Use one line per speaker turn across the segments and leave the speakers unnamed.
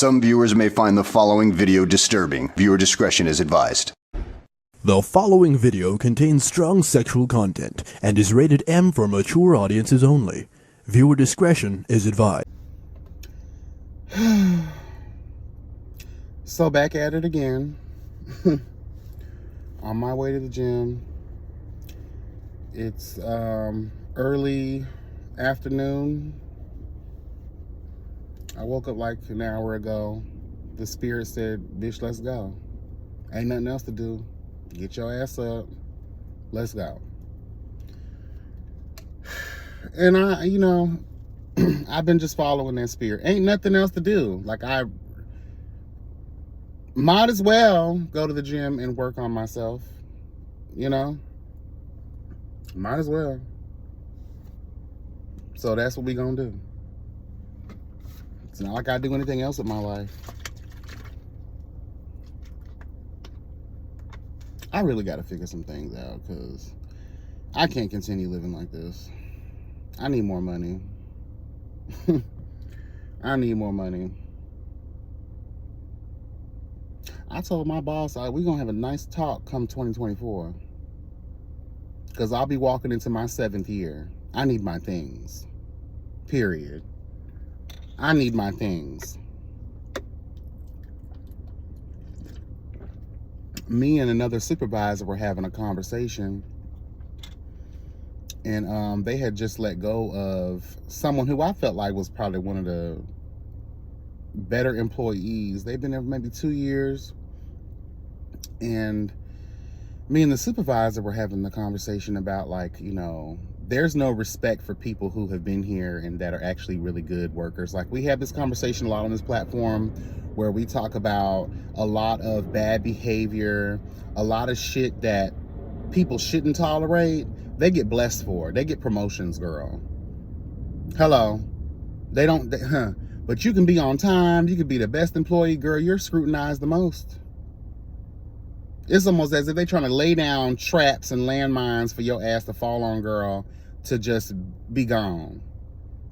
Some viewers may find the following video disturbing. Viewer discretion is advised.
The following video contains strong sexual content and is rated M for mature audiences only. Viewer discretion is advised.
So back at it again. On my way to the gym. It's early afternoon. I woke up like an hour ago. The spirit said, bitch, let's go. Ain't nothing else to do. Get your ass up. Let's go. And I've been just following that spirit. Ain't nothing else to do. Like, I might as well go to the gym and work on myself. Might as well. So that's what we gonna do. It's not like I do anything else with my life. I really got to figure some things out because I can't continue living like this. I need more money. I need more money. I told my boss, we're going to have a nice talk come 2024 because I'll be walking into my 7th year. I need my things. Period. I need my things. Me and another supervisor were having a conversation, and they had just let go of someone who I felt like was probably one of the better employees. They've been there for maybe 2 years, and me and the supervisor were having the conversation about, like, there's no respect for people who have been here and that are actually really good workers. Like, we have this conversation a lot on this platform where we talk about a lot of bad behavior, a lot of shit that people shouldn't tolerate. They get blessed for. They get promotions, girl. Hello. They don't, but you can be on time. You can be the best employee, girl. You're scrutinized the most. It's almost as if they're trying to lay down traps and landmines for your ass to fall on, girl, to just be gone.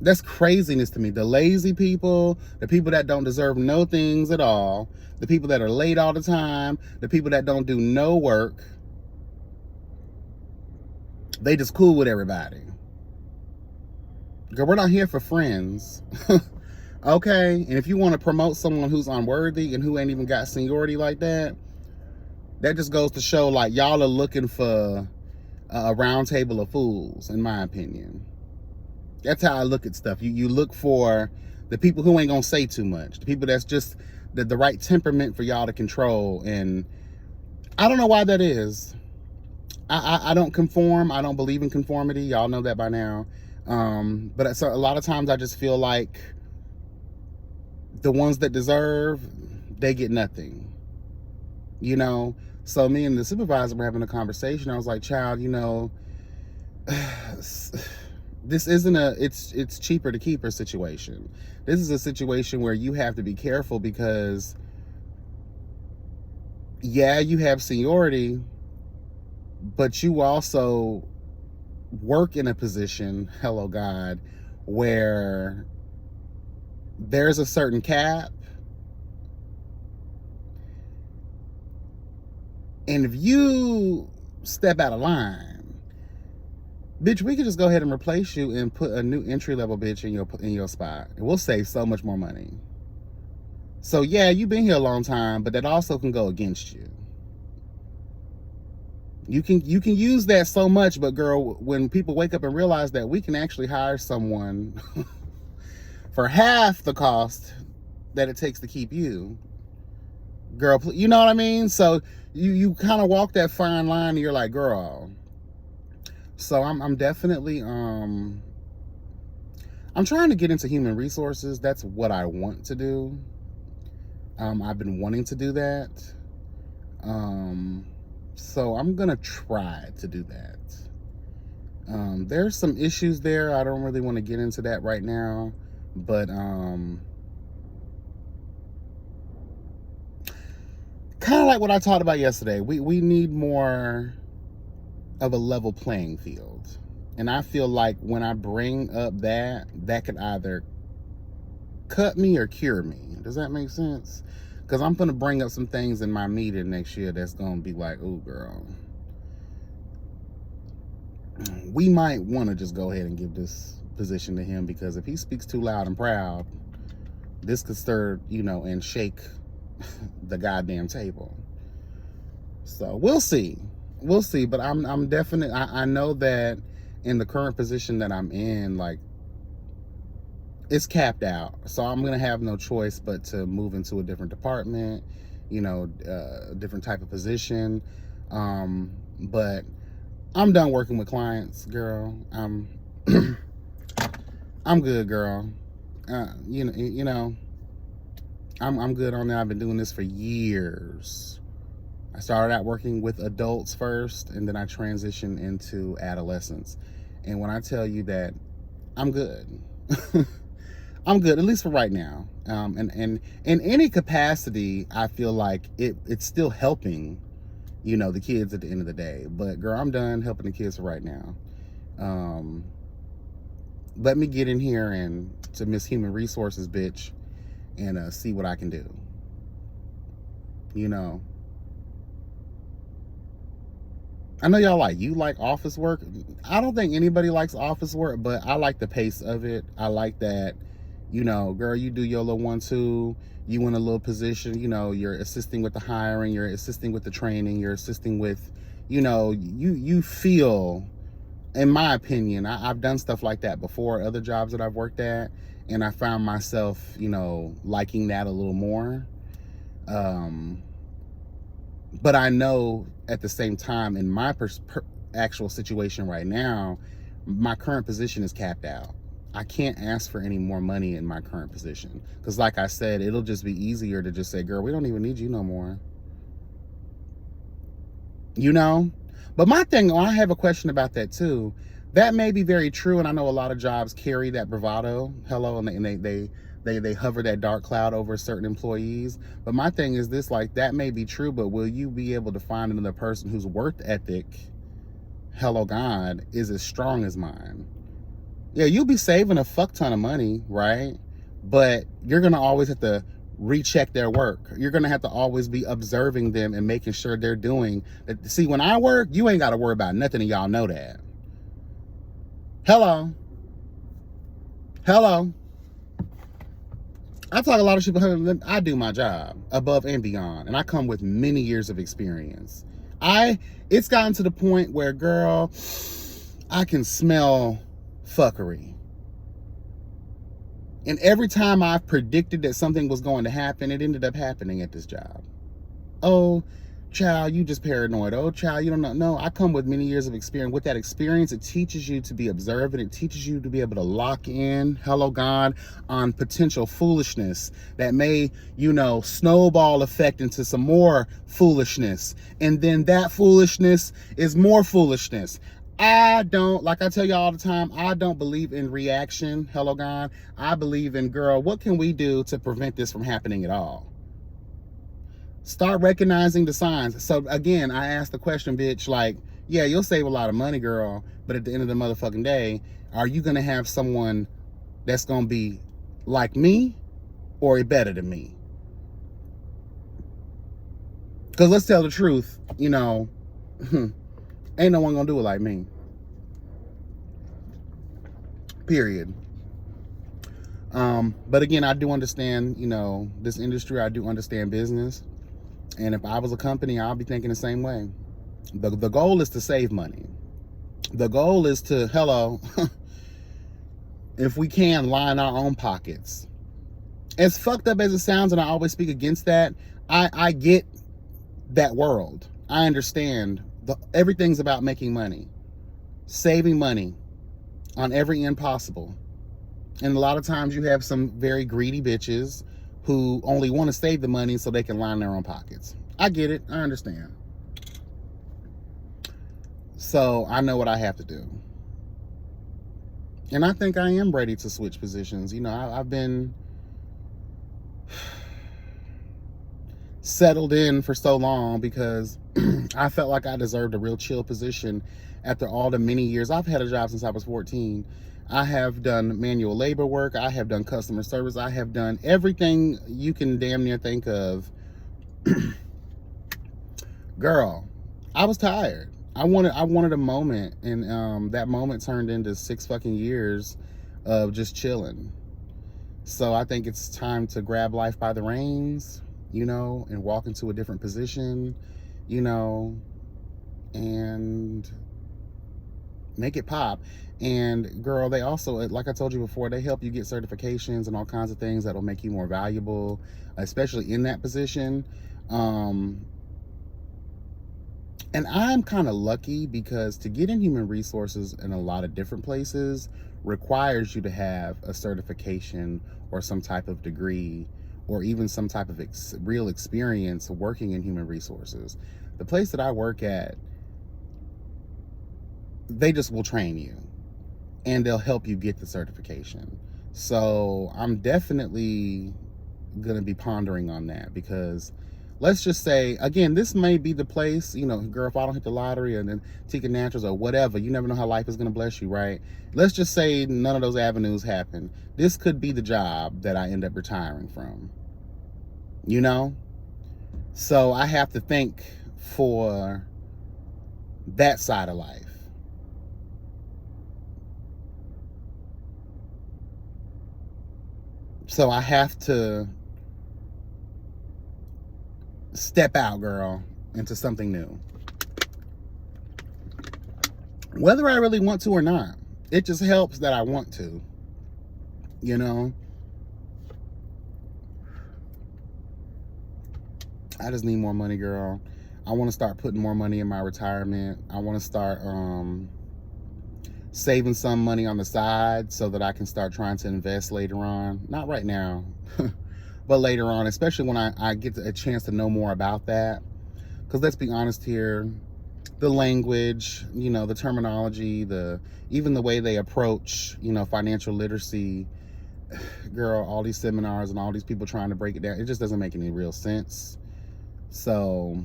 That's craziness to me. The lazy people, the people that don't deserve no things at all, the people that are late all the time, the people that don't do no work, they just cool with everybody. Girl, we're not here for friends. Okay? And if you want to promote someone who's unworthy and who ain't even got seniority like that, that just goes to show, like, y'all are looking for a round table of fools, in my opinion. That's how I look at stuff. You look for the people who ain't gonna say too much, the people that's just the right temperament for y'all to control. And I don't know why that is. I don't conform. I don't believe in conformity. Y'all know that by now. But so a lot of times I just feel like the ones that deserve, they get nothing. So me and the supervisor were having a conversation. I was like, child, this isn't it's cheaper to keep her situation. This is a situation where you have to be careful because, yeah, you have seniority, but you also work in a position, hello God, where there's a certain cap. And if you step out of line, bitch, we could just go ahead and replace you and put a new entry-level bitch in your spot. And we'll save so much more money. So yeah, you've been here a long time, but that also can go against you. You can use that so much, but girl, when people wake up and realize that we can actually hire someone for half the cost that it takes to keep you, girl, you know what I mean? So you kind of walk that fine line and you're like, girl. So I'm definitely I'm trying to get into human resources. That's what I want to do. I've been wanting to do that. So I'm gonna try to do that. There's some issues there. I don't really want to get into that right now, but kind of like what I talked about yesterday. We need more of a level playing field. And I feel like when I bring up that could either cut me or cure me. Does that make sense? Because I'm going to bring up some things in my meeting next year that's going to be like, oh, girl, we might want to just go ahead and give this position to him, because if he speaks too loud and proud, this could stir, and shake the goddamn table. So we'll see. We'll see. But I'm definite. I know that in the current position that I'm in, like, it's capped out. So I'm going to have no choice but to move into a different department, a different type of position. But I'm done working with clients, girl. I'm good, girl. I'm good on that. I've been doing this for years. I started out working with adults first, and then I transitioned into adolescents. And when I tell you that I'm good, I'm good, at least for right now. And in any capacity, I feel like it's still helping, the kids at the end of the day. But girl, I'm done helping the kids for right now. Let me get in here and to Miss Human Resources, bitch, and see what I can do. I know y'all like office work. I don't think anybody likes office work, but I like the pace of it. I like that, girl, you do your little 1-2, you in a little position, you're assisting with the hiring, you're assisting with the training, you're assisting with, you feel, in my opinion, I've done stuff like that before, other jobs that I've worked at, and I found myself, liking that a little more. But I know at the same time, in my actual situation right now, my current position is capped out. I can't ask for any more money in my current position. Because like I said, it'll just be easier to just say, girl, we don't even need you no more. But my thing, I have a question about that too. That may be very true, and I know a lot of jobs carry that bravado. Hello, and they hover that dark cloud over certain employees. But my thing is this, like, that may be true, but will you be able to find another person whose work ethic, hello God, is as strong as mine? Yeah, you'll be saving a fuck ton of money, right? But you're gonna always have to recheck their work. You're gonna have to always be observing them and making sure they're doing that. See, when I work, you ain't gotta worry about nothing, and y'all know that. Hello. I talk a lot of shit, but I do my job above and beyond, and I come with many years of experience. It's gotten to the point where, girl, I can smell fuckery. And every time I've predicted that something was going to happen, it ended up happening at this job. Oh, child, you just paranoid. Oh, child, you don't know. No, I come with many years of experience. With that experience, it teaches you to be observant. It teaches you to be able to lock in, hello God, on potential foolishness that may, snowball effect into some more foolishness. And then that foolishness is more foolishness. Like I tell you all the time, I don't believe in reaction, hello God. I believe in, girl, what can we do to prevent this from happening at all? Start recognizing the signs. So again, I asked the question, bitch, like, yeah, you'll save a lot of money, girl, but at the end of the motherfucking day, are you going to have someone that's going to be like me or better than me? Because let's tell the truth, ain't no one going to do it like me. Period. But again, I do understand, this industry. I do understand business. And if I was a company, I'll be thinking the same way. The goal is to save money. The goal is to, if we can, line our own pockets. As fucked up as it sounds, and I always speak against that, I get that world. I understand. Everything's about making money. Saving money on every end possible. And a lot of times you have some very greedy bitches who only want to save the money so they can line their own pockets. I get it. I understand. So I know what I have to do. And I think I am ready to switch positions. I've been settled in for so long because I felt like I deserved a real chill position after all the many years. I've had a job since I was 14. I have done manual labor work. I have done customer service. I have done everything you can damn near think of. Girl, I was tired. I wanted a moment, and that moment turned into 6 fucking years of just chilling. So I think it's time to grab life by the reins, you know, and walk into a different position, you know, and make it pop. And girl, they also, like I told you before, they help you get certifications and all kinds of things that'll make you more valuable, especially in that position. And I'm kind of lucky because to get in human resources in a lot of different places requires you to have a certification or some type of degree or even some type of real experience working in human resources. The place that I work at, they just will train you and they'll help you get the certification. So I'm definitely going to be pondering on that, because let's just say, again, this may be the place, you know, girl, if I don't hit the lottery and then Tika Naturals or whatever, you never know how life is going to bless you, right? Let's just say none of those avenues happen. This could be the job that I end up retiring from, you know? So I have to think for that side of life. So I have to step out, girl, into something new. Whether I really want to or not, it just helps that I want to, you know? I just need more money, girl. I want to start putting more money in my retirement. I want to start saving some money on the side so that I can start trying to invest later on. Not right now, but later on, especially when I get a chance to know more about that. Because let's be honest here, the language, you know, the terminology, even the way they approach, you know, financial literacy, girl, all these seminars and all these people trying to break it down, it just doesn't make any real sense. So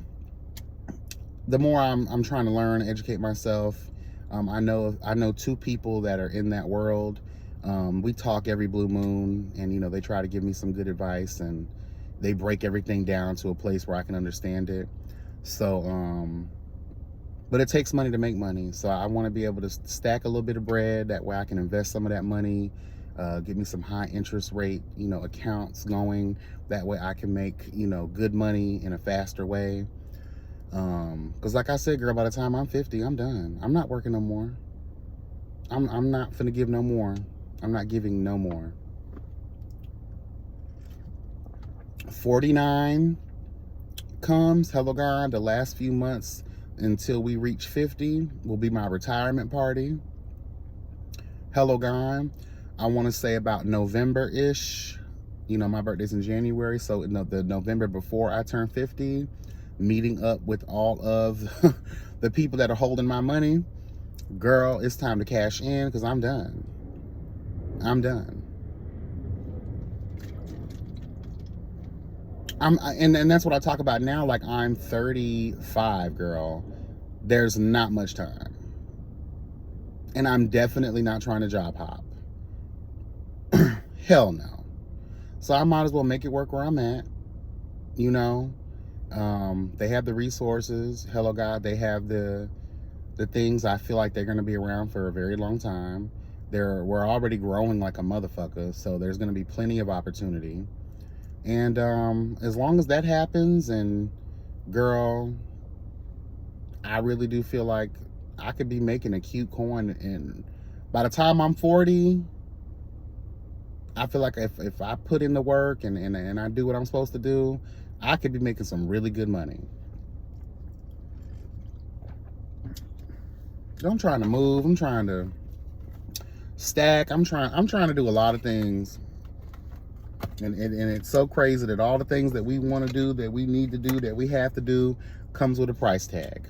the more I'm trying to learn, educate myself, I know 2 people that are in that world. We talk every blue moon, and you know, they try to give me some good advice, and they break everything down to a place where I can understand it. So but it takes money to make money, so I want to be able to stack a little bit of bread, that way I can invest some of that money, give me some high interest rate, you know, accounts going, that way I can make, you know, good money in a faster way. Because like I said, girl, by the time I'm 50, I'm done. I'm not working no more. I'm not finna give no more. I'm not giving no more. 49 comes, hello God, the last few months until we reach 50 will be my retirement party. Hello God, I want to say about November-ish. You know, my birthday's in January, so the November before I turn 50, meeting up with all of the people that are holding my money. Girl, it's time to cash in, because I'm done. I'm done. And that's what I talk about now. Like, I'm 35, girl. There's not much time. And I'm definitely not trying to job hop. Hell no. So I might as well make it work where I'm at. You know? They have the resources. Hello God, they have the things. I feel like they're going to be around for a very long time. We're already growing like a motherfucker, so there's going to be plenty of opportunity. And as long as that happens, and girl, I really do feel like I could be making a cute coin, and by the time I'm 40, I feel like if I put in the work and I do what I'm supposed to do, I could be making some really good money. I'm trying to move. I'm trying to stack. I'm trying to do a lot of things. And it's so crazy that all the things that we want to do, that we need to do, that we have to do, comes with a price tag.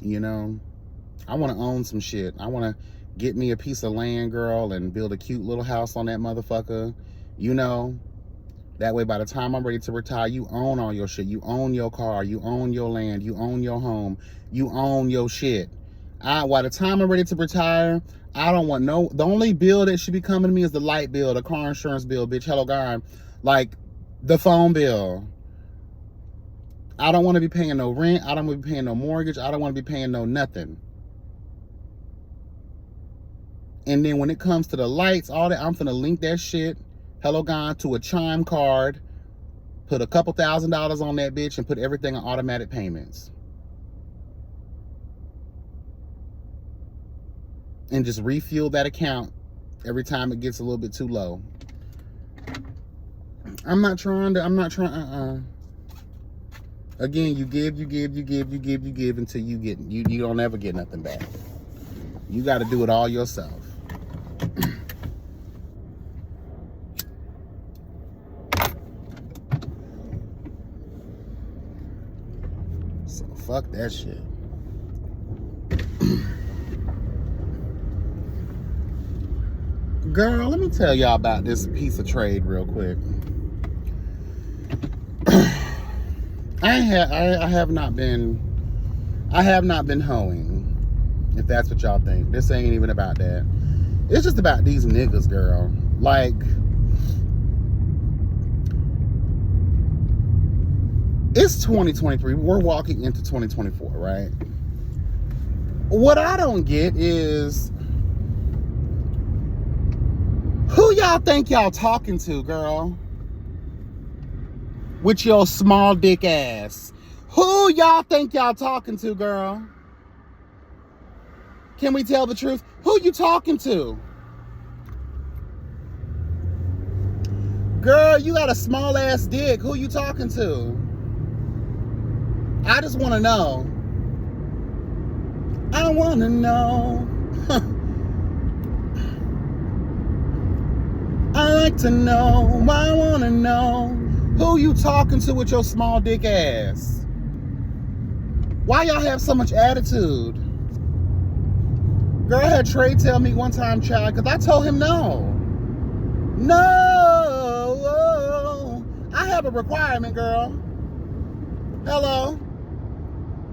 You know, I want to own some shit. I want to get me a piece of land, girl, and build a cute little house on that motherfucker. You know, that way by the time I'm ready to retire, you own all your shit. You own your car. You own your land. You own your home. You own your shit. By the time I'm ready to retire, I don't want the only bill that should be coming to me is the light bill, the car insurance bill, bitch. Hello, God. Like the phone bill. I don't want to be paying no rent. I don't want to be paying no mortgage. I don't want to be paying no nothing. And then when it comes to the lights, all that, I'm finna link that shit, hello, God, to a Chime card, put a couple $1,000s on that bitch, and put everything on automatic payments. And just refuel that account every time it gets a little bit too low. I'm not trying. Again, you give until you don't ever get nothing back. You got to do it all yourself. So fuck that shit. Girl, let me tell y'all about this piece of trade real quick. I have not been hoeing, if that's what y'all think. This ain't even about that. It's just about these niggas, girl. Like, it's 2023. We're walking into 2024, right? What I don't get is, who y'all think y'all talking to, girl? With your small dick ass. Who y'all think y'all talking to, girl? Can we tell the truth? Who you talking to? Girl, you got a small ass dick. Who you talking to? I just want to know. I want to know. I like to know. I want to know. Who you talking to with your small dick ass? Why y'all have so much attitude? Girl, I had Trey tell me one time, child, because I told him no. No. I have a requirement, girl. Hello.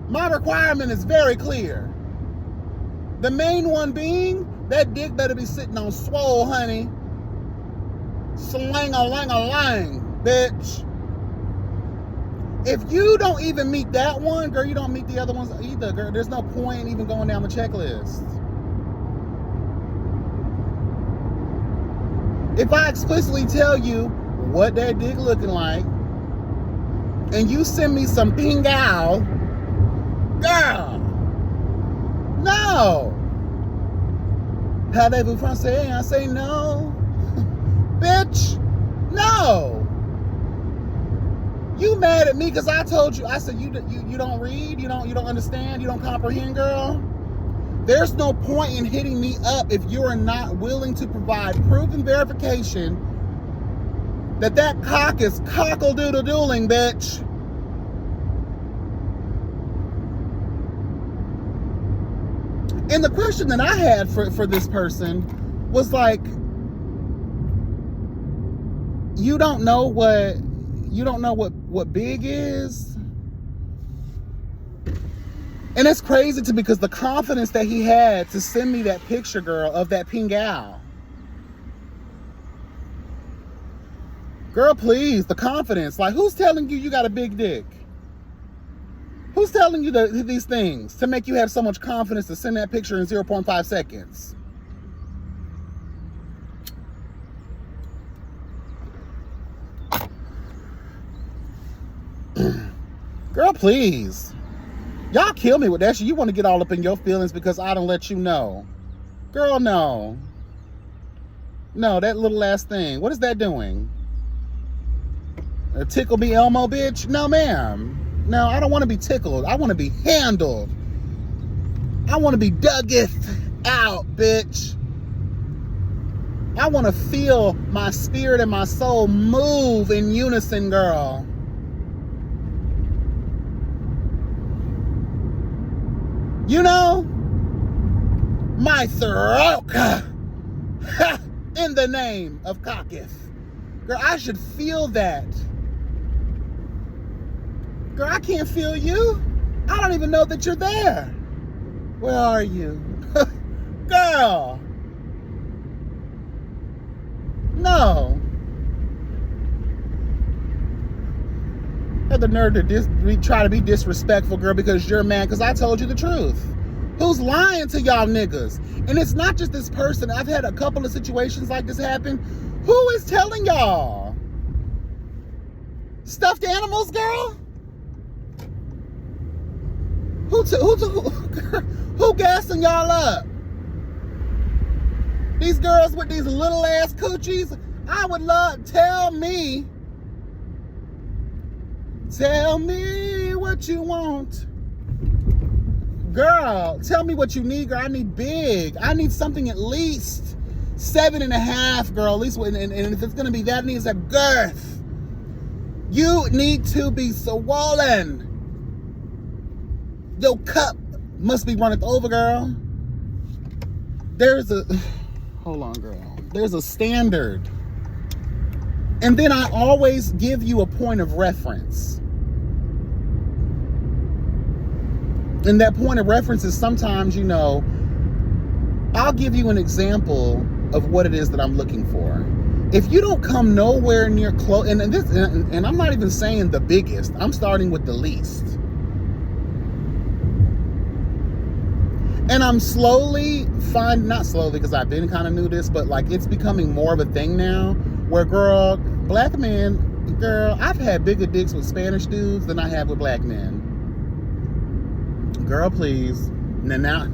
My requirement is very clear. The main one being, that dick better be sitting on swole, honey. Slang-a-lang-a-lang, bitch. If you don't even meet that one, girl, you don't meet the other ones either, girl. There's no point in even going down the checklist. If I explicitly tell you what that dick looking like, and you send me some pingao, girl, no. Parlez-vous français? I say no. Bitch, no. You mad at me because I told you, I said you don't read, you don't understand, you don't comprehend, girl. There's no point in hitting me up if you are not willing to provide proof and verification that that cock is cockle-doodle-dooling, bitch. And the question that I had for this person was like, you don't know what big is? And it's crazy to me because the confidence that he had to send me that picture, girl, of that pingao. Girl, please, the confidence. Like, who's telling you you got a big dick? Who's telling you these things to make you have so much confidence to send that picture in 0.5 seconds? Girl, please. Y'all kill me with that shit. You want to get all up in your feelings because I don't let you know. Girl, no. No, that little ass thing. What is that doing? Tickle me Elmo, bitch? No, ma'am. No, I don't want to be tickled. I want to be handled. I want to be duggeth out, bitch. I want to feel my spirit and my soul move in unison, girl. You know, my throat, in the name of cocketh. Girl, I should feel that. Girl, I can't feel you. I don't even know that you're there. Where are you? Girl. No. Had the nerve to try to be disrespectful, girl, because you're mad because I told you the truth. Who's lying to y'all niggas? And it's not just this person. I've had a couple of situations like this happen. Who is telling y'all? Stuffed animals, girl? Who gassing y'all up? These girls with these little ass coochies? I would love, tell me what you want. Girl, tell me what you need, girl. I need big. I need something at least 7.5, girl. At least, and if it's gonna be that, it needs a girth. You need to be swollen. Your cup must be running over, girl. Hold on, girl. There's a standard. And then I always give you a point of reference. And that point of reference is sometimes, I'll give you an example of what it is that I'm looking for. If you don't come nowhere near close, and I'm not even saying the biggest, I'm starting with the least. And I'm not slowly because I've been kind of new to this, but like it's becoming more of a thing now where, girl, black men, girl, I've had bigger dicks with Spanish dudes than I have with black men. Girl, please. Now,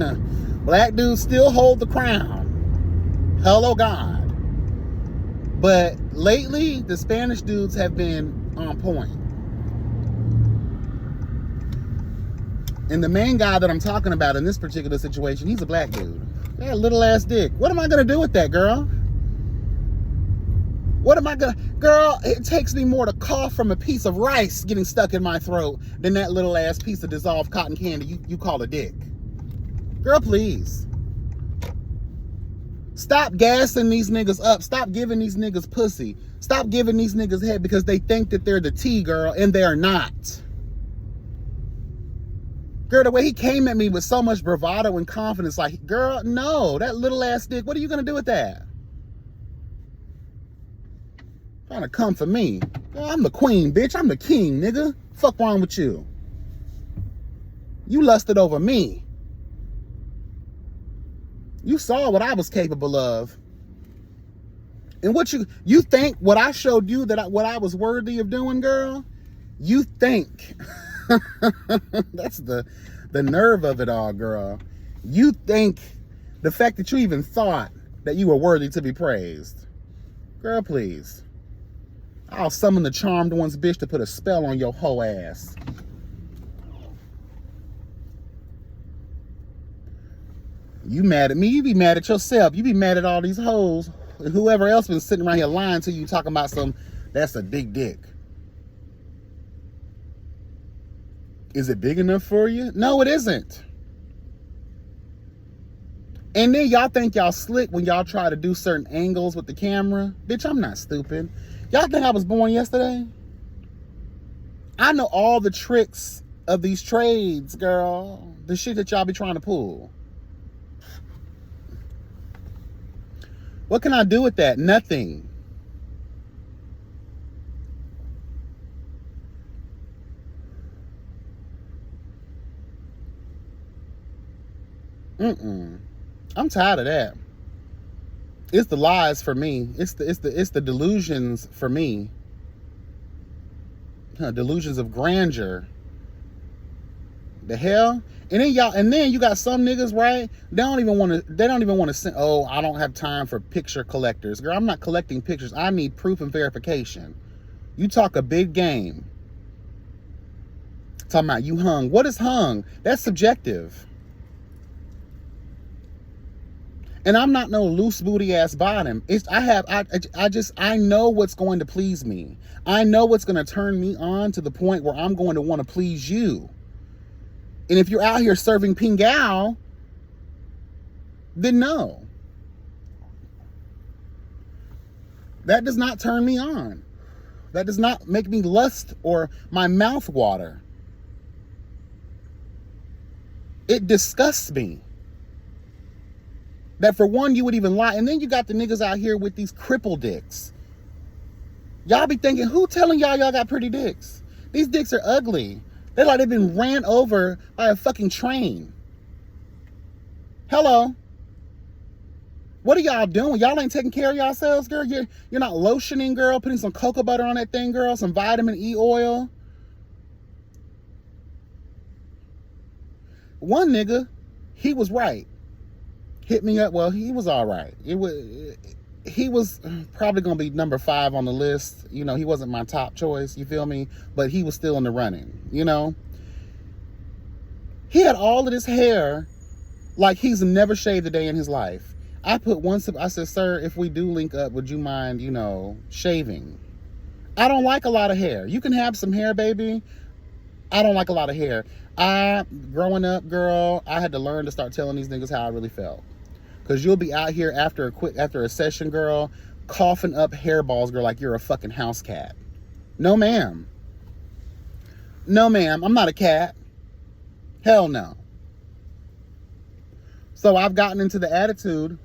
black dudes still hold the crown. Hello, God. But lately, the Spanish dudes have been on point. And the main guy that I'm talking about in this particular situation, he's a black dude. That little ass dick. What am I gonna do with that, girl? Girl, it takes me more to cough from a piece of rice getting stuck in my throat than that little ass piece of dissolved cotton candy you call a dick. Girl, please. Stop gassing these niggas up. Stop giving these niggas pussy. Stop giving these niggas head because they think that they're the tea, girl, and they're not. Girl, the way he came at me with so much bravado and confidence, like, girl, no, that little ass dick, what are you gonna do with that? Trying to come for me. Girl, I'm the queen, bitch. I'm the king, nigga. Fuck wrong with you? You lusted over me. You saw what I was capable of. And what you think what I showed you what I was worthy of doing, girl? You think. That's the nerve of it all, girl. You think the fact that you even thought that you were worthy to be praised. Girl, please. I'll summon the charmed one's bitch to put a spell on your whole ass. You mad at me, you be mad at yourself. You be mad at all these hoes and whoever else been sitting around here lying to you talking about that's a big dick. Is it big enough for you? No, it isn't. And then y'all think y'all slick when y'all try to do certain angles with the camera. Bitch, I'm not stupid. Y'all think I was born yesterday? I know all the tricks of these trades, girl. The shit that y'all be trying to pull. What can I do with that? Nothing. I'm tired of that. It's the lies for me. It's the delusions for me. Delusions of grandeur. The hell? And then you got some niggas, right? They don't even want to send, oh, I don't have time for picture collectors. Girl, I'm not collecting pictures. I need proof and verification. You talk a big game. Talking about you hung. What is hung? That's subjective. And I'm not no loose booty ass bottom. I know what's going to please me. I know what's going to turn me on to the point where I'm going to want to please you. And if you're out here serving pingao, then no. That does not turn me on. That does not make me lust or my mouth water. It disgusts me. That for one, you would even lie. And then you got the niggas out here with these cripple dicks. Y'all be thinking, who telling y'all got pretty dicks? These dicks are ugly. They're like they've been ran over by a fucking train. Hello. What are y'all doing? Y'all ain't taking care of yourselves, girl. You're not lotioning, girl, putting some cocoa butter on that thing, girl, some vitamin E oil. One nigga, he was right. Hit me up. Well, he was all right. He was probably going to be number 5 on the list. You know, he wasn't my top choice, you feel me? But he was still in the running, you know? He had all of this hair like he's never shaved a day in his life. I said, sir, if we do link up, would you mind, you know, shaving? I don't like a lot of hair. You can have some hair, baby. I don't like a lot of hair. Growing up, girl, I had to learn to start telling these niggas how I really felt. Because you'll be out here after a session, girl, coughing up hairballs, girl, like you're a fucking house cat. No, ma'am. No, ma'am. I'm not a cat. Hell no. So I've gotten into the attitude,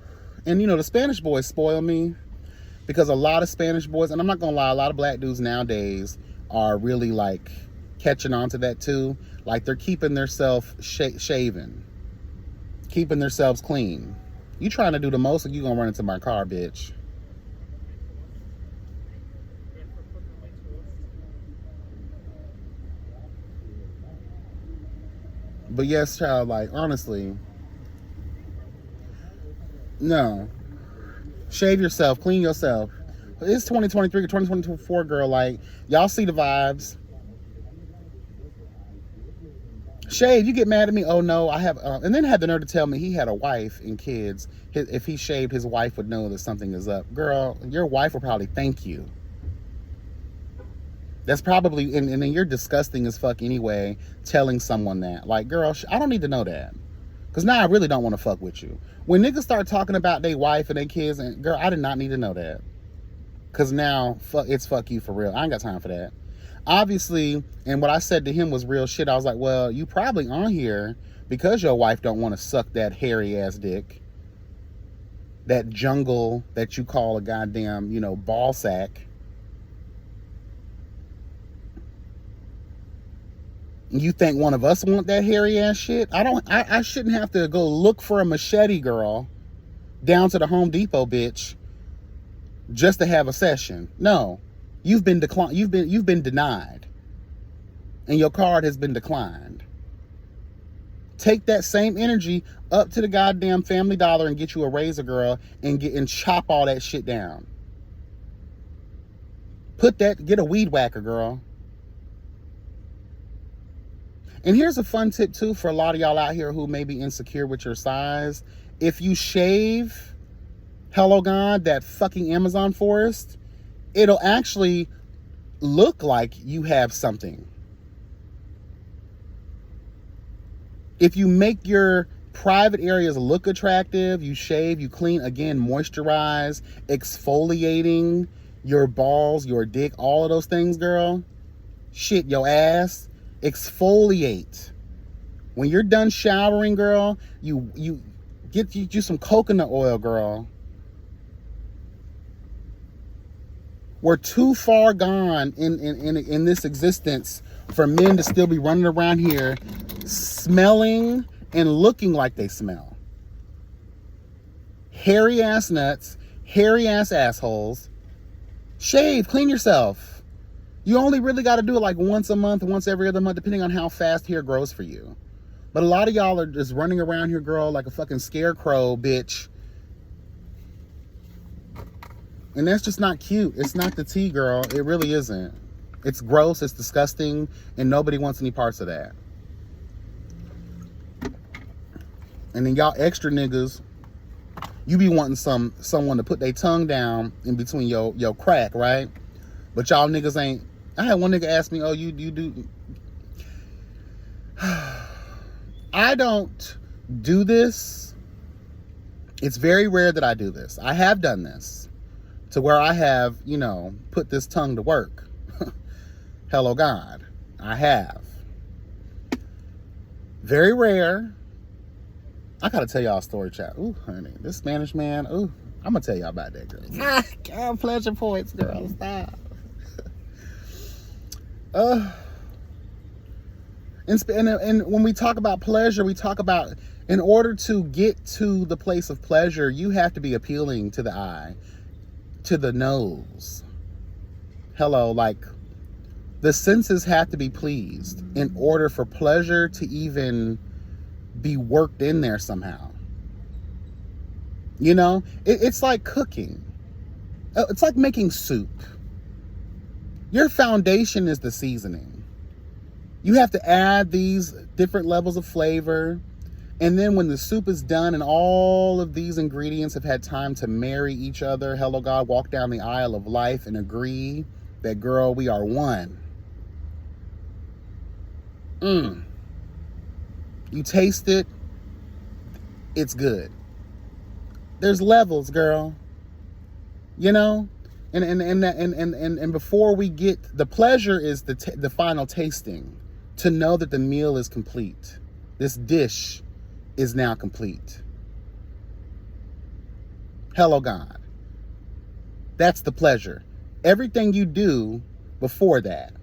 and you know, the Spanish boys spoil me, because a lot of Spanish boys, and I'm not gonna lie, a lot of black dudes nowadays are really like catching on to that too. Like they're keeping themselves shaven, keeping themselves clean. You trying to do the most, or you gonna run into my car, bitch. But yes, child, like honestly, no. Shave yourself, clean yourself. It's 2023 or 2024, girl. Like, y'all see the vibes. Shave, you get mad at me? Oh no, I have, and then had the nerve to tell me he had a wife and kids. If he shaved, his wife would know that something is up. Girl, your wife will probably thank you. That's probably, and then you're disgusting as fuck anyway, telling someone that. Like, girl, I don't need to know that. Because now I really don't want to fuck with you. When niggas start talking about their wife and their kids, and girl, I did not need to know that. Because now, it's fuck you for real. I ain't got time for that. Obviously, and what I said to him was real shit. I was like, well, you probably on here because your wife don't want to suck that hairy ass dick. That jungle that you call a goddamn, you know, ball sack. You think one of us want that hairy ass shit? I shouldn't have to go look for a machete, girl, down to the Home Depot, bitch, just to have a session. No. You've been declined. You've been denied. And your card has been declined. Take that same energy up to the goddamn Family Dollar and get you a razor, girl, and chop all that shit down. Get a weed whacker, girl. And here's a fun tip too for a lot of y'all out here who may be insecure with your size. If you shave, hello God, that fucking Amazon forest, it'll actually look like you have something. If you make your private areas look attractive, you shave, you clean, again, moisturize, exfoliating your balls, your dick, all of those things, girl. Shit, your ass. Exfoliate. When you're done showering, girl, you get you some coconut oil, girl. We're too far gone in this existence for men to still be running around here smelling and looking like they smell. Hairy ass nuts, hairy ass assholes. Shave, clean yourself. You only really got to do it like once a month, once every other month, depending on how fast hair grows for you. But a lot of y'all are just running around here, girl, like a fucking scarecrow, bitch. And that's just not cute. It's not the tea, girl. It really isn't. It's gross, it's disgusting, and nobody wants any parts of that. And then y'all extra niggas, you be wanting someone to put their tongue down in between your crack, right? But y'all niggas ain't. I had one nigga ask me, oh, you do. I don't do this. It's very rare that I do this. I have done this to where I have, you know, put this tongue to work. Hello, God. I have. Very rare, I gotta tell y'all a story, chat. Ooh, honey, this Spanish man. Ooh, I'm gonna tell y'all about that, girl. God, pleasure points, girl. Stop. And when we talk about pleasure, we talk about, in order to get to the place of pleasure, you have to be appealing to the eye, to the nose. Hello, like, the senses have to be pleased in order for pleasure to even be worked in there somehow. You know, it's like cooking. It's like making soup. Your foundation is the seasoning. You have to add these different levels of flavor. And then when the soup is done and all of these ingredients have had time to marry each other, hello God, walk down the aisle of life and agree that, girl, we are one. You taste it, it's good. There's levels, girl. You know? And before we get, the pleasure is the final tasting, to know that the meal is complete. This dish is now complete. Hello, God. That's the pleasure. Everything you do before that.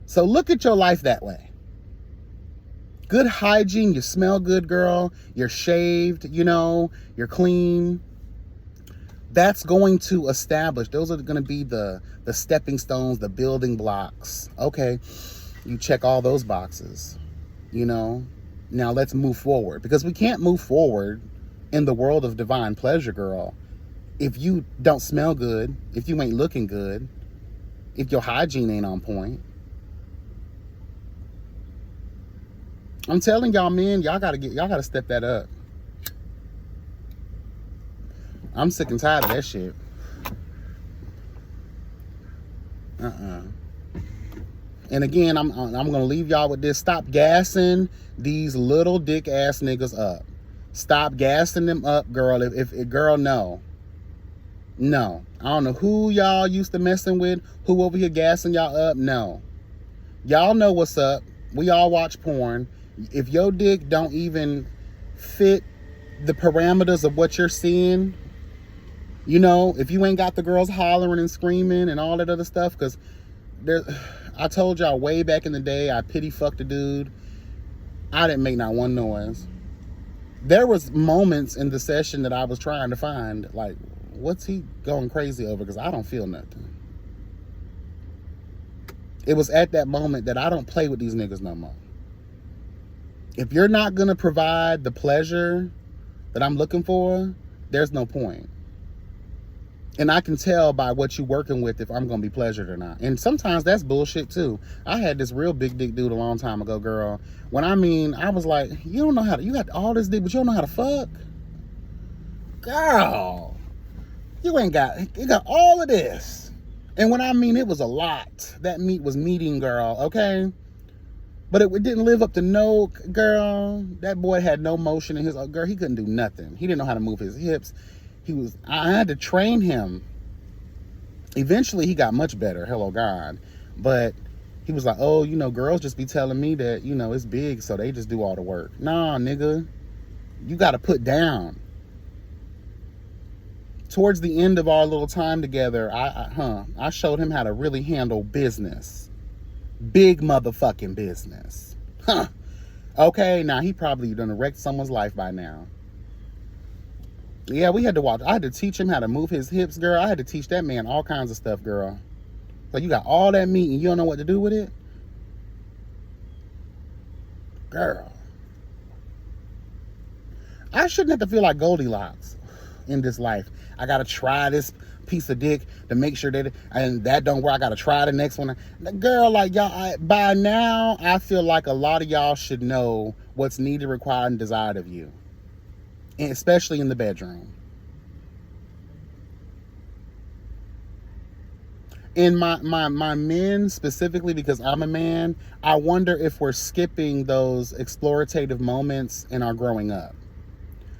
So look at your life that way. Good hygiene, you smell good, girl. You're shaved, you know, you're clean. That's going to establish, those are going to be the stepping stones, the building blocks. Okay, you check all those boxes, you know. Now let's move forward, because we can't move forward in the world of divine pleasure, girl, if you don't smell good, if you ain't looking good, if your hygiene ain't on point. I'm telling y'all, men, y'all gotta step that up. I'm sick and tired of that shit. And again, I'm gonna leave y'all with this. Stop gassing these little dick ass niggas up. Stop gassing them up, girl. If girl, no. I don't know who y'all used to messing with, who over here gassing y'all up. No. Y'all know what's up. We all watch porn. If your dick don't even fit the parameters of what you're seeing, you know, if you ain't got the girls hollering and screaming and all that other stuff, because I told y'all way back in the day, I pity fucked a dude. I didn't make not one noise. There was moments in the session that I was trying to find, like, what's he going crazy over? Because I don't feel nothing. It was at that moment that I don't play with these niggas no more. If you're not going to provide the pleasure that I'm looking for, there's no point. And I can tell by what you're working with if I'm going to be pleasured or not. And sometimes that's bullshit too. I had this real big dick dude a long time ago, girl. When I was like, you don't know how to, you got all this dick, but you don't know how to fuck? Girl, you got all of this. And when I mean it was a lot, that meat was meating, girl, okay? But it didn't live up to no, girl. That boy had no motion in his, girl, he couldn't do nothing. He didn't know how to move his hips. I had to train him. Eventually he got much better, hello God. But he was like, oh, you know, girls just be telling me that, you know, it's big, so they just do all the work. Nah, nigga, you got to put down. Towards the end of our little time together, I showed him how to really handle business. Big motherfucking business. Okay, now he probably done wrecked someone's life by now. Yeah, we had to watch. I had to teach him how to move his hips, girl. I had to teach that man all kinds of stuff, girl. So you got all that meat and you don't know what to do with it? Girl. I shouldn't have to feel like Goldilocks in this life. I got to try this piece of dick to make sure that and that don't work. I got to try the next one. Girl, like y'all, by now, I feel like a lot of y'all should know what's needed, required, and desired of you. And especially in the bedroom. In my men specifically, because I'm a man, I wonder if we're skipping those explorative moments in our growing up.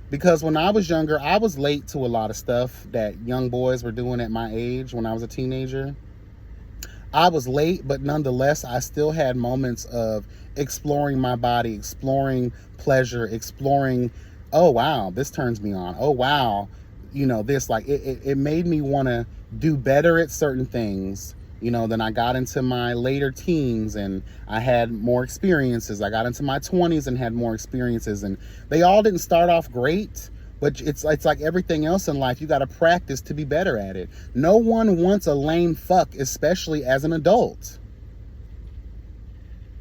Because when I was younger, I was late to a lot of stuff that young boys were doing at my age when I was a teenager. I was late, but nonetheless, I still had moments of exploring my body, exploring pleasure, exploring, oh wow, this turns me on. Oh wow, this, like, it made me want to do better at certain things. Then I got into my later teens and I had more experiences. I got into my 20s and had more experiences, and they all didn't start off great, but it's like everything else in life. You got to practice to be better at it. No one wants a lame fuck, especially as an adult.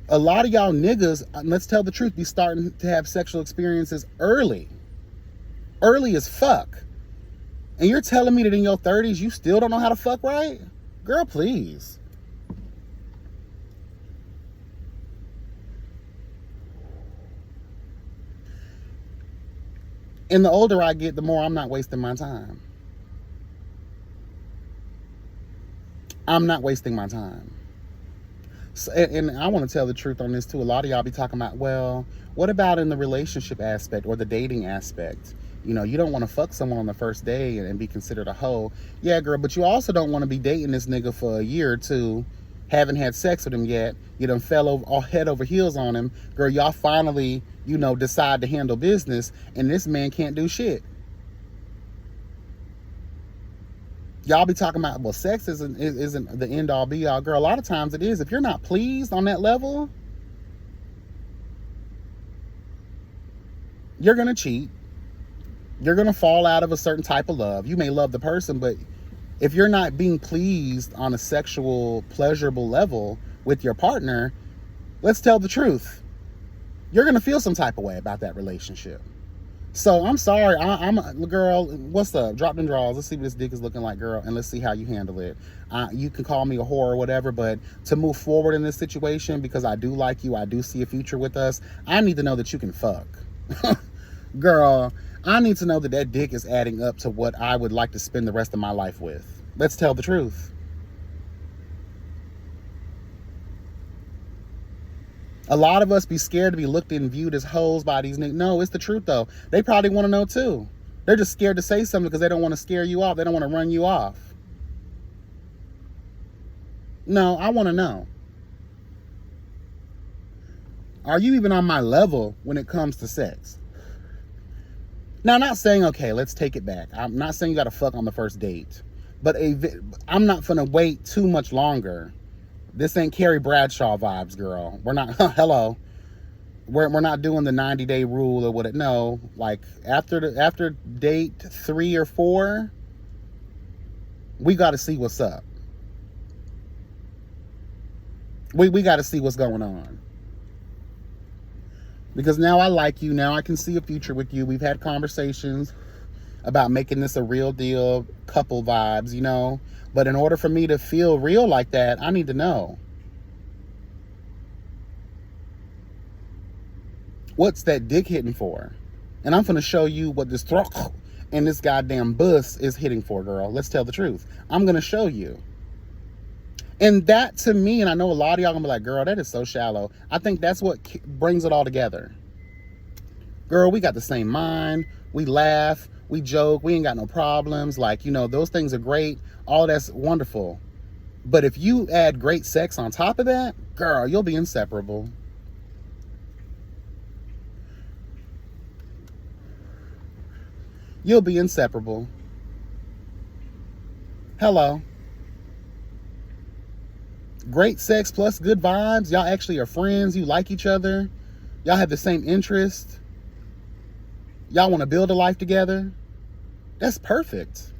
A lot of y'all niggas, let's tell the truth, be starting to have sexual experiences early as fuck. And you're telling me that in your 30s you still don't know how to fuck right? Girl, please. And the older I get, the more I'm not wasting my time. I'm not wasting my time. So, and I want to tell the truth on this too. A lot of y'all be talking about, well, what about in the relationship aspect or the dating aspect? You don't want to fuck someone on the first day and be considered a hoe. Yeah, girl, but you also don't want to be dating this nigga for a year or two, haven't had sex with him yet. You done fell all head over heels on him. Girl, y'all finally, decide to handle business, and this man can't do shit. Y'all be talking about, well, sex isn't the end all be all. Girl, a lot of times it is. If you're not pleased on that level, you're going to cheat. You're going to fall out of a certain type of love. You may love the person, but if you're not being pleased on a sexual, pleasurable level with your partner, let's tell the truth. You're going to feel some type of way about that relationship. So I'm sorry. I'm girl, what's up? Drop them draws. Let's see what this dick is looking like, girl, and let's see how you handle it. You can call me a whore or whatever, but to move forward in this situation, because I do like you, I do see a future with us, I need to know that you can fuck. Girl, I need to know that that dick is adding up to what I would like to spend the rest of my life with. Let's tell the truth. A lot of us be scared to be looked and viewed as hoes by these niggas. No, it's the truth though. They probably want to know too. They're just scared to say something because they don't want to scare you off. They don't want to run you off. No, I want to know. Are you even on my level when it comes to sex? Now, I'm not saying, okay, let's take it back. I'm not saying you got to fuck on the first date. But I'm not going to wait too much longer. This ain't Carrie Bradshaw vibes, girl. We're not, hello. We're not doing the 90-day rule or what it, no. Like, after date 3 or 4, we got to see what's up. We got to see what's going on. Because now I like you. Now I can see a future with you. We've had conversations about making this a real deal, couple vibes, But in order for me to feel real like that, I need to know. What's that dick hitting for? And I'm going to show you what this throat and this goddamn bus is hitting for, girl. Let's tell the truth. I'm going to show you. And that, to me, and I know a lot of y'all gonna be like, girl, that is so shallow. I think that's what brings it all together. Girl, we got the same mind. We laugh. We joke. We ain't got no problems. Like, those things are great. All that's wonderful. But if you add great sex on top of that, girl, you'll be inseparable. You'll be inseparable. Hello. Great sex plus good vibes. Y'all actually are friends. You like each other. Y'all have the same interest. Y'all want to build a life together. That's perfect.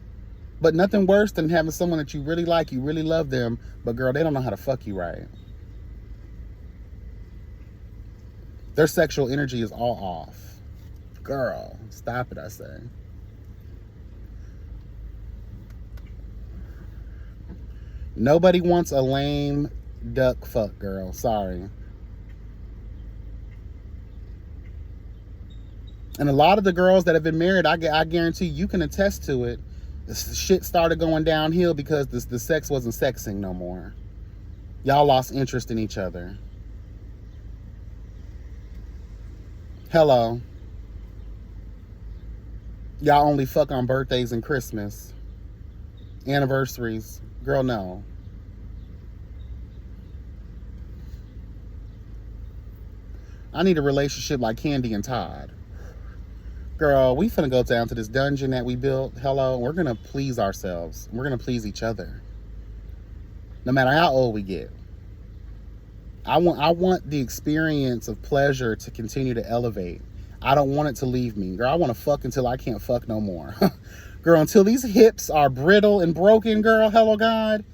But nothing worse than having someone that you really like, you really love them, but girl, they don't know how to fuck you right. Their sexual energy is all off. Girl, stop it, I say. Nobody wants a lame duck fuck, girl. Sorry. And a lot of the girls that have been married, I guarantee you can attest to it. This shit started going downhill because the sex wasn't sexing no more. Y'all lost interest in each other. Hello. Y'all only fuck on birthdays and Christmas. Anniversaries. Girl, no. I need a relationship like Candy and Todd. Girl, we finna go down to this dungeon that we built. Hello, we're gonna please ourselves. We're gonna please each other. No matter how old we get. I want the experience of pleasure to continue to elevate. I don't want it to leave me. Girl, I want to fuck until I can't fuck no more. Girl, until these hips are brittle and broken, girl, hello God.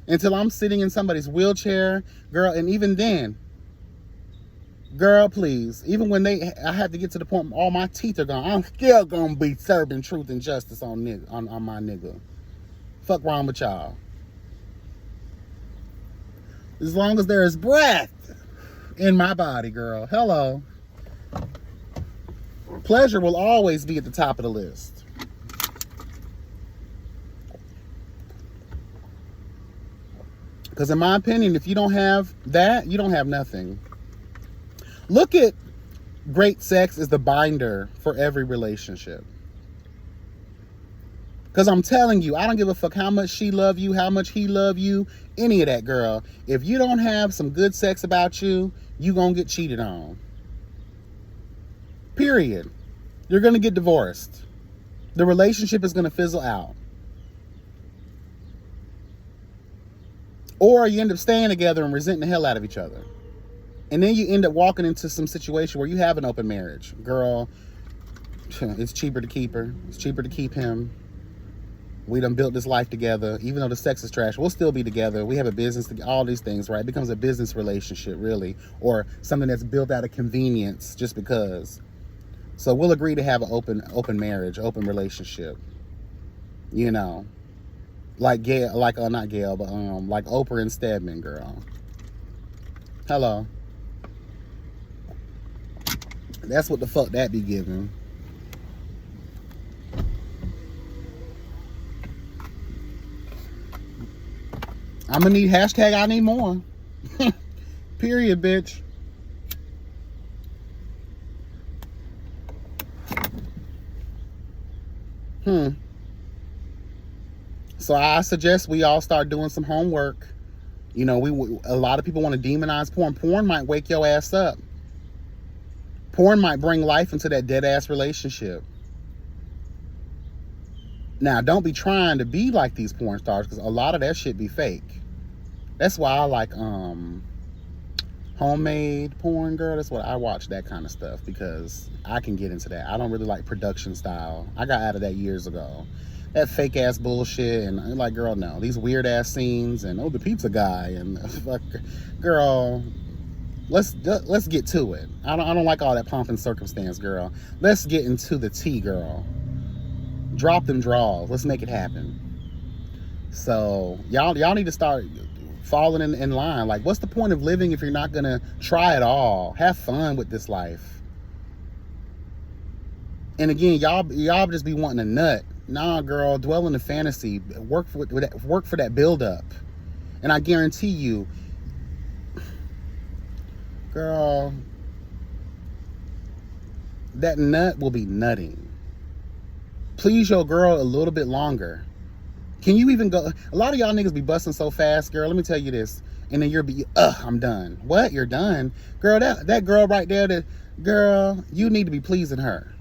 Until I'm sitting in somebody's wheelchair, girl, and even then, girl, please. Even when I have to get to the point where all my teeth are gone, I'm still gonna be serving truth and justice on my nigga. Fuck wrong with y'all. As long as there is breath in my body, girl. Hello. Pleasure will always be at the top of the list. Because in my opinion, if you don't have that, you don't have nothing. Look at great sex as the binder for every relationship. Because I'm telling you, I don't give a fuck how much she love you, how much he love you, any of that, girl. If you don't have some good sex about you, you gonna get cheated on. Period. You're gonna get divorced. The relationship is gonna fizzle out. Or you end up staying together and resenting the hell out of each other. And then you end up walking into some situation where you have an open marriage. Girl, it's cheaper to keep her. It's cheaper to keep him. We done built this life together. Even though the sex is trash, we'll still be together. We have a business, all these things, right? It becomes a business relationship, really. Or something that's built out of convenience just because. So we'll agree to have an open marriage, open relationship. You know. Like Gail, not Gail, but like Oprah and Stedman, girl. Hello. That's what the fuck that be giving. I'm gonna need hashtag I need more. Period, bitch. So I suggest we all start doing some homework. You know, a lot of people want to demonize porn. Porn might wake your ass up. Porn might bring life into that dead ass relationship. Now, don't be trying to be like these porn stars, because a lot of that shit be fake. That's why I like homemade porn, girl. That's what I watch, that kind of stuff, because I can get into that. I don't really like production style. I got out of that years ago. That fake ass bullshit, and I'm like, girl, no. These weird ass scenes, and the pizza guy, and fuck, girl. Let's get to it. I don't like all that pomp and circumstance, girl. Let's get into the tea, girl. Drop them draws. Let's make it happen. So y'all need to start falling in line. Like, what's the point of living if you're not gonna try it all? Have fun with this life. And again, y'all just be wanting a nut. Nah, girl, dwell in the fantasy. Work for that build up. And I guarantee you, girl, that nut will be nutting. Please your girl a little bit longer. Can you even go? A lot of y'all niggas be busting so fast, girl. Let me tell you this. And then I'm done. What? You're done? Girl, that girl right there, girl, you need to be pleasing her.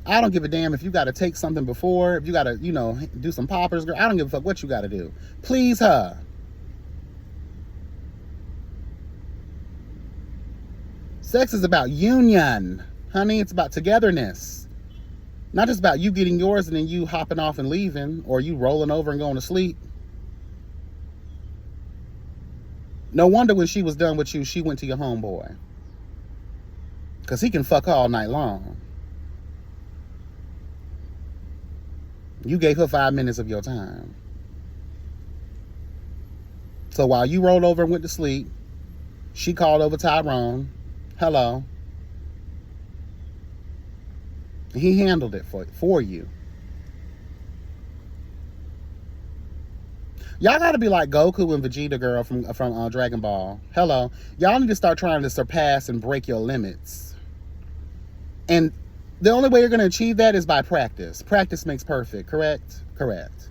I don't give a damn if you got to take something before, if you got to, do some poppers, girl. I don't give a fuck what you got to do. Please her. Sex is about union, honey. It's about togetherness. Not just about you getting yours and then you hopping off and leaving, or you rolling over and going to sleep. No wonder when she was done with you, she went to your homeboy. Because he can fuck her all night long. You gave her 5 minutes of your time. So while you rolled over and went to sleep, she called over Tyrone. Hello. He handled it for you. Y'all gotta be like Goku and Vegeta, girl, from Dragon Ball. Hello. Y'all need to start trying to surpass and break your limits. And the only way you're gonna achieve that is by practice. Practice makes perfect, correct? Correct.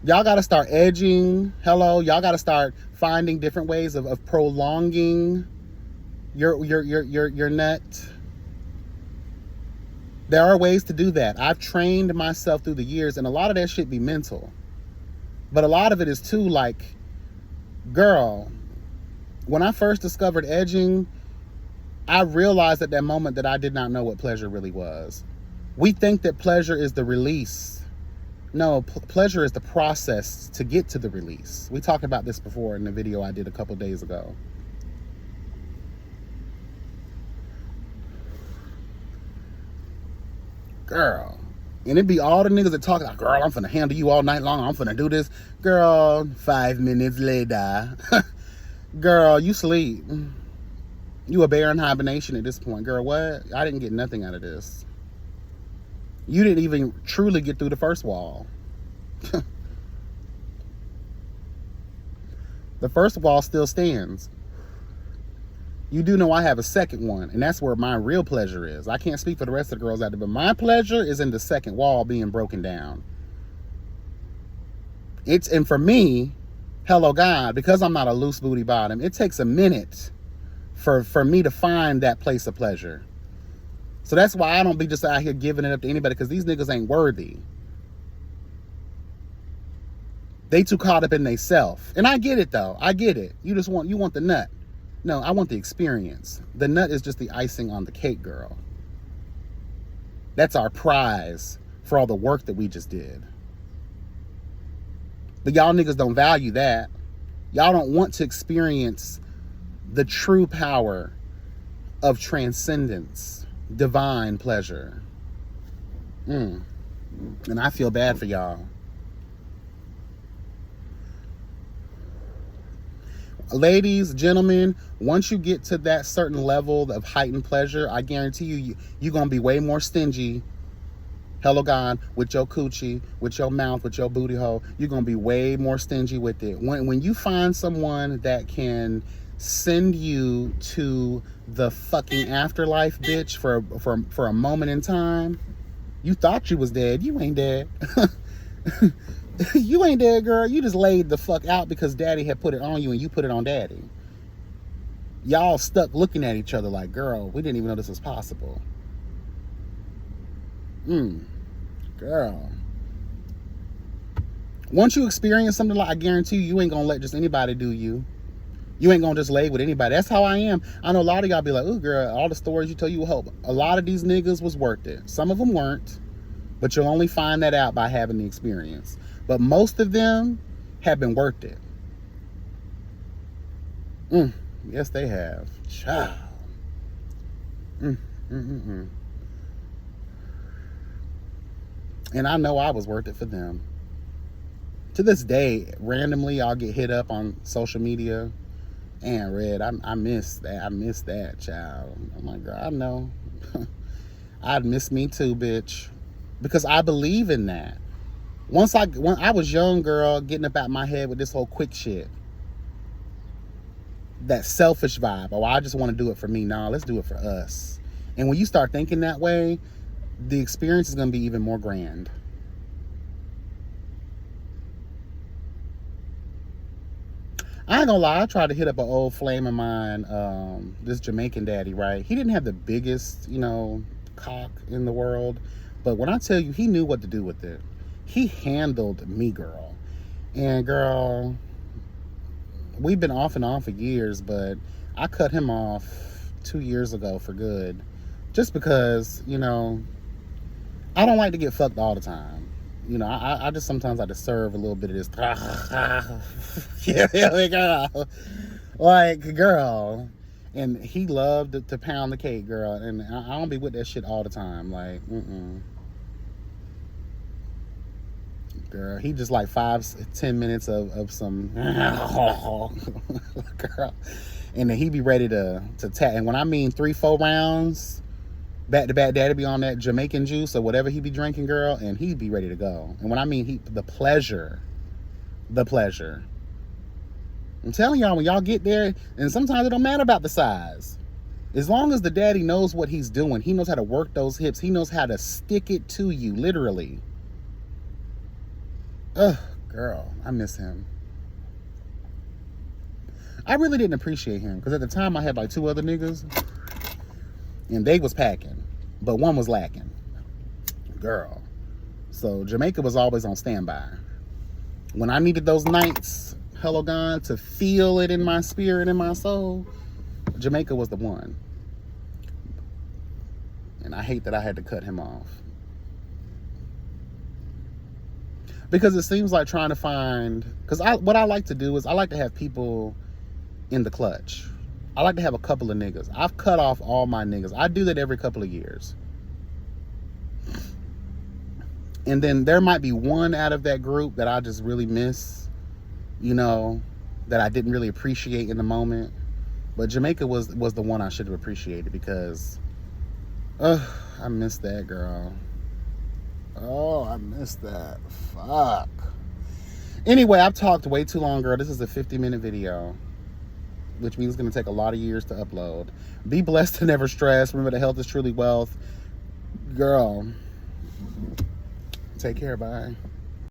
Y'all gotta start edging. Hello. Y'all gotta start finding different ways of prolonging your nut. There are ways to do that. I've trained myself through the years, and a lot of that shit be mental. But a lot of it is too, like, girl, when I first discovered edging, I realized at that moment that I did not know what pleasure really was. We think that pleasure is the release. No, pleasure is the process to get to the release. We talked about this before in the video I did a couple days ago. Girl. And it be all the niggas that talk like, girl, I'm finna handle you all night long. I'm finna do this. Girl, 5 minutes later. Girl, you sleep. You a bear in hibernation at this point. Girl, what? I didn't get nothing out of this. You didn't even truly get through the first wall. The first wall still stands. You do know I have a second one, and that's where my real pleasure is. I can't speak for the rest of the girls out there, but my pleasure is in the second wall being broken down. And for me, hello God, because I'm not a loose booty bottom, it takes a minute for me to find that place of pleasure. So that's why I don't be just out here giving it up to anybody, because these niggas ain't worthy. They too caught up in they self. And I get it though. I get it. You want the nut. No, I want the experience. The nut is just the icing on the cake, girl. That's our prize for all the work that we just did. But y'all niggas don't value that. Y'all don't want to experience the true power of transcendence, divine pleasure. And I feel bad for y'all. Ladies, gentlemen, once you get to that certain level of heightened pleasure, I guarantee you're going to be way more stingy, hello God, with your coochie, with your mouth, with your booty hole. You're going to be way more stingy with it. When you find someone that can send you to the fucking afterlife, bitch, for a moment in time, you thought you was dead. You ain't dead. You ain't dead, girl. You just laid the fuck out because daddy had put it on you and you put it on daddy. Y'all stuck looking at each other like, girl, we didn't even know this was possible. Girl. Once you experience something like, I guarantee you ain't gonna let just anybody do you. You ain't gonna just lay with anybody. That's how I am. I know a lot of y'all be like, ooh, girl, all the stories you tell you will help. A lot of these niggas was worth it. Some of them weren't, but you'll only find that out by having the experience. But most of them have been worth it. Yes, they have. Child. And I know I was worth it for them. To this day, randomly, I'll get hit up on social media. And Red, I miss that. I miss that, child. Oh my God, I know. I'd miss me too, bitch. Because I believe in that. When I was young, girl, getting up out my head with this whole quick shit. That selfish vibe. Oh, I just want to do it for me. Nah, let's do it for us. And when you start thinking that way, the experience is going to be even more grand. I ain't gonna lie, I tried to hit up an old flame of mine, this Jamaican daddy, right? He didn't have the biggest, cock in the world. But when I tell you, he knew what to do with it. He handled me, girl. And girl, we've been off and on for years, but I cut him off 2 years ago for good. Just because, I don't like to get fucked all the time. I just sometimes I deserve a little bit of this. Yeah, girl. Like, girl. And he loved to pound the cake, girl. And I don't be with that shit all the time. Like, Girl, he just like 5-10 minutes of some girl. And then he be ready to tap. And when I mean 3-4 rounds, back to back, daddy be on that Jamaican juice or whatever he be drinking, girl, and he'd be ready to go. And when I mean the pleasure. I'm telling y'all, when y'all get there, and sometimes it don't matter about the size. As long as the daddy knows what he's doing, he knows how to work those hips, he knows how to stick it to you, literally. Ugh, girl, I miss him. I really didn't appreciate him because at the time I had like 2 other niggas and they was packing, but one was lacking. Girl. So Jamaica was always on standby. When I needed those nights, Hello God, to feel it in my spirit and my soul, Jamaica was the one. And I hate that I had to cut him off. Because it seems like trying to find, because what I like to do is I like to have people in the clutch. I like to have a couple of niggas. I've cut off all my niggas. I do that every couple of years. And then there might be one out of that group that I just really miss, you know, that I didn't really appreciate in the moment. But Jamaica was the one I should have appreciated because, I miss that girl. Oh, I missed that. Fuck. Anyway, I've talked way too long, girl. This is a 50-minute video, which means it's going to take a lot of years to upload. Be blessed and never stress. Remember that health is truly wealth. Girl, take care. Bye.